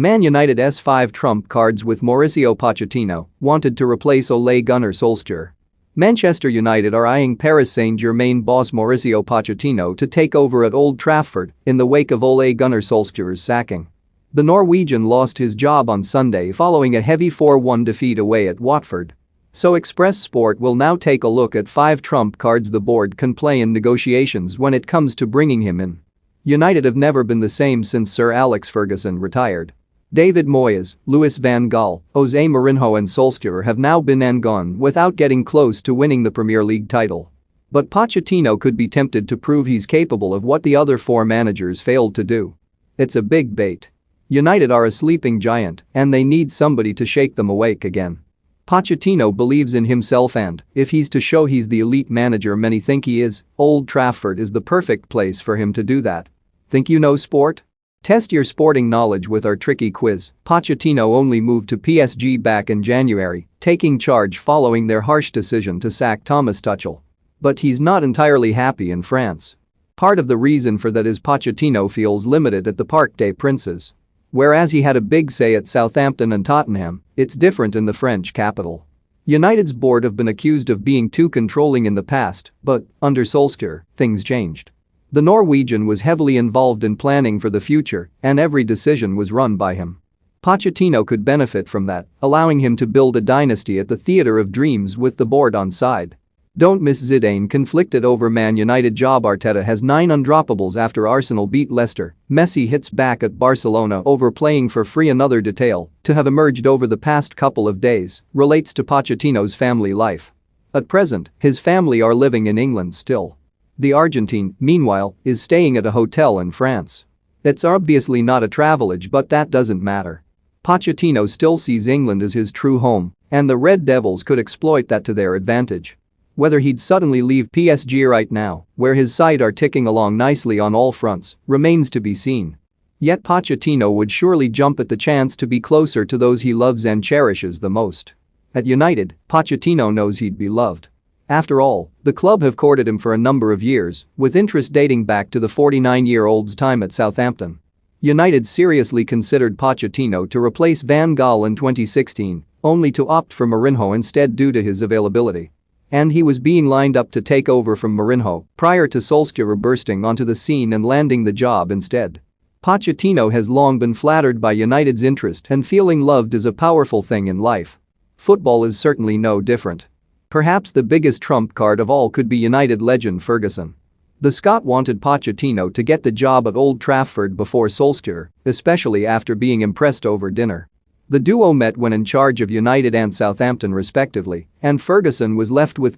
Man United's 5 trump cards with Mauricio Pochettino wanted to replace Ole Gunnar Solskjaer. Manchester United are eyeing Paris Saint-Germain boss Mauricio Pochettino to take over at Old Trafford in the wake of Ole Gunnar Solskjaer's sacking. The Norwegian lost his job on Sunday following a heavy 4-1 defeat away at Watford. So Express Sport will now take a look at 5 trump cards the board can play in negotiations when it comes to bringing him in. United have never been the same since Sir Alex Ferguson retired. David Moyes, Louis van Gaal, Jose Mourinho and Solskjaer have now been and gone without getting close to winning the Premier League title. But Pochettino could be tempted to prove he's capable of what the other 4 managers failed to do. It's a big bait. United are a sleeping giant and they need somebody to shake them awake again. Pochettino believes in himself and, if he's to show he's the elite manager many think he is, Old Trafford is the perfect place for him to do that. Think you know sport? Test your sporting knowledge with our tricky quiz. Pochettino only moved to PSG back in January, taking charge following their harsh decision to sack Thomas Tuchel. But he's not entirely happy in France. Part of the reason for that is Pochettino feels limited at the Parc des Princes. Whereas he had a big say at Southampton and Tottenham, it's different in the French capital. United's board have been accused of being too controlling in the past, but, under Solskjaer, things changed. The Norwegian was heavily involved in planning for the future, and every decision was run by him. Pochettino could benefit from that, allowing him to build a dynasty at the theater of dreams with the board on side. Don't miss Zidane conflicted over Man United job. Arteta has 9 undroppables after Arsenal beat Leicester. Messi hits back at Barcelona over playing for free. Another detail to have emerged over the past couple of days relates to Pochettino's family life. At present, his family are living in England still. The Argentine, meanwhile, is staying at a hotel in France. It's obviously not a travelage, but that doesn't matter. Pochettino still sees England as his true home, and the Red Devils could exploit that to their advantage. Whether he'd suddenly leave PSG right now, where his side are ticking along nicely on all fronts, remains to be seen. Yet Pochettino would surely jump at the chance to be closer to those he loves and cherishes the most. At United, Pochettino knows he'd be loved. After all, the club have courted him for a number of years, with interest dating back to the 49-year-old's time at Southampton. United seriously considered Pochettino to replace Van Gaal in 2016, only to opt for Mourinho instead due to his availability. And he was being lined up to take over from Mourinho prior to Solskjaer bursting onto the scene and landing the job instead. Pochettino has long been flattered by United's interest, and feeling loved is a powerful thing in life. Football is certainly no different. Perhaps the biggest trump card of all could be United legend Ferguson. The Scot wanted Pochettino to get the job at Old Trafford before Solskjaer, especially after being impressed over dinner. The duo met when in charge of United and Southampton respectively, and Ferguson was left with the